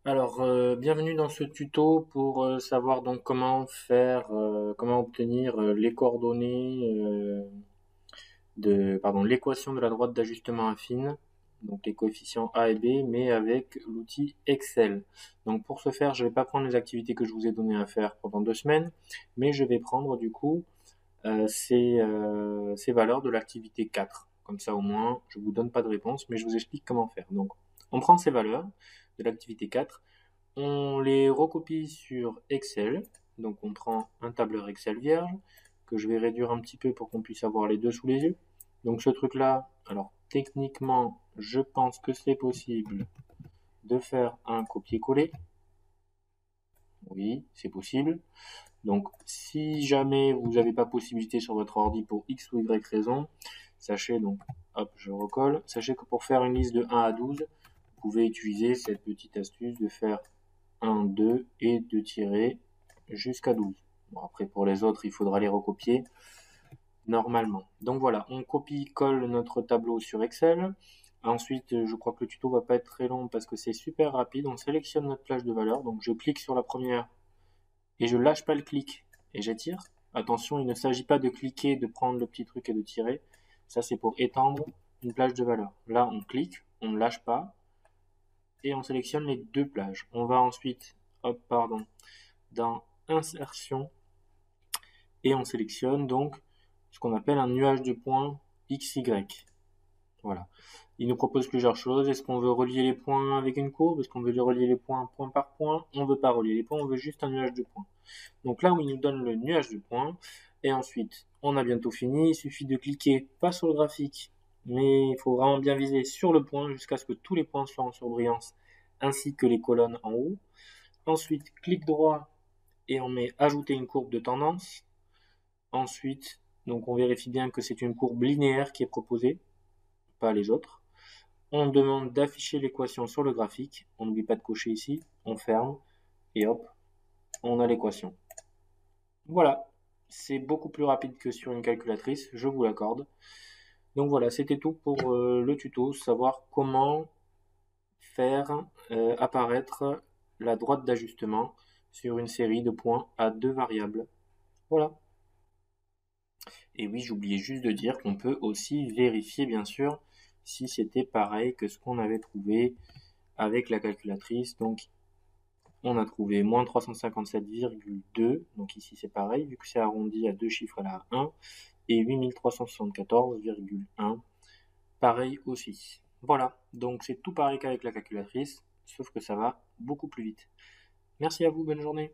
Alors, bienvenue dans ce tuto pour savoir donc comment faire, comment obtenir les coordonnées pardon, l'équation de la droite d'ajustement affine, donc les coefficients A et B, mais avec l'outil Excel. Donc pour ce faire, je ne vais pas prendre les activités que je vous ai données à faire pendant 2 semaines, mais je vais prendre du coup ces valeurs de l'activité 4. Comme ça au moins, je ne vous donne pas de réponse, mais je vous explique comment faire. Donc, on prend ces valeurs de l'activité 4. On les recopie sur Excel. Donc on prend un tableur Excel vierge que je vais réduire un petit peu pour qu'on puisse avoir les deux sous les yeux. Donc ce truc-là, alors techniquement, je pense que c'est possible de faire un copier-coller. Oui, c'est possible. Donc si jamais vous n'avez pas possibilité sur votre ordi pour X ou Y raison, sachez donc, hop, je recolle, sachez que pour faire une liste de 1 à 12, vous pouvez utiliser cette petite astuce de faire 1, 2 et de tirer jusqu'à 12. Bon, après, pour les autres, il faudra les recopier normalement. Donc voilà, on copie-colle notre tableau sur Excel. Ensuite, je crois que le tuto va pas être très long parce que c'est super rapide. On sélectionne notre plage de valeurs. Donc je clique sur la première et je lâche pas le clic et j'étire. Attention, il ne s'agit pas de cliquer, de prendre le petit truc et de tirer. Ça, c'est pour étendre une plage de valeurs. Là, on clique, on ne lâche pas et on sélectionne les deux plages. On va ensuite, hop, pardon, dans Insertion et on sélectionne donc ce qu'on appelle un nuage de points XY. Voilà. Il nous propose plusieurs choses. Est-ce qu'on veut relier les points avec une courbe? Est-ce qu'on veut relier les points point par point? On ne veut pas relier les points, on veut juste un nuage de points. Donc là où il nous donne le nuage de points, et ensuite on a bientôt fini, il suffit de cliquer pas sur le graphique, mais il faut vraiment bien viser sur le point jusqu'à ce que tous les points soient en surbrillance, ainsi que les colonnes en haut. Ensuite, clic droit et on met ajouter une courbe de tendance. Ensuite, donc on vérifie bien que c'est une courbe linéaire qui est proposée, pas les autres. On demande d'afficher l'équation sur le graphique. On n'oublie pas de cocher ici. On ferme et hop, on a l'équation. Voilà, c'est beaucoup plus rapide que sur une calculatrice, je vous l'accorde. Donc voilà, c'était tout pour le tuto, savoir comment faire apparaître la droite d'ajustement sur une série de points à deux variables. Voilà. Et oui, j'oubliais juste de dire qu'on peut aussi vérifier, bien sûr, si c'était pareil que ce qu'on avait trouvé avec la calculatrice. Donc, on a trouvé moins 357,2. Donc ici, c'est pareil, vu que c'est arrondi à deux chiffres, elle a 1. Et 8374,1. Pareil aussi. Voilà. Donc, c'est tout pareil qu'avec la calculatrice, sauf que ça va beaucoup plus vite. Merci à vous, bonne journée.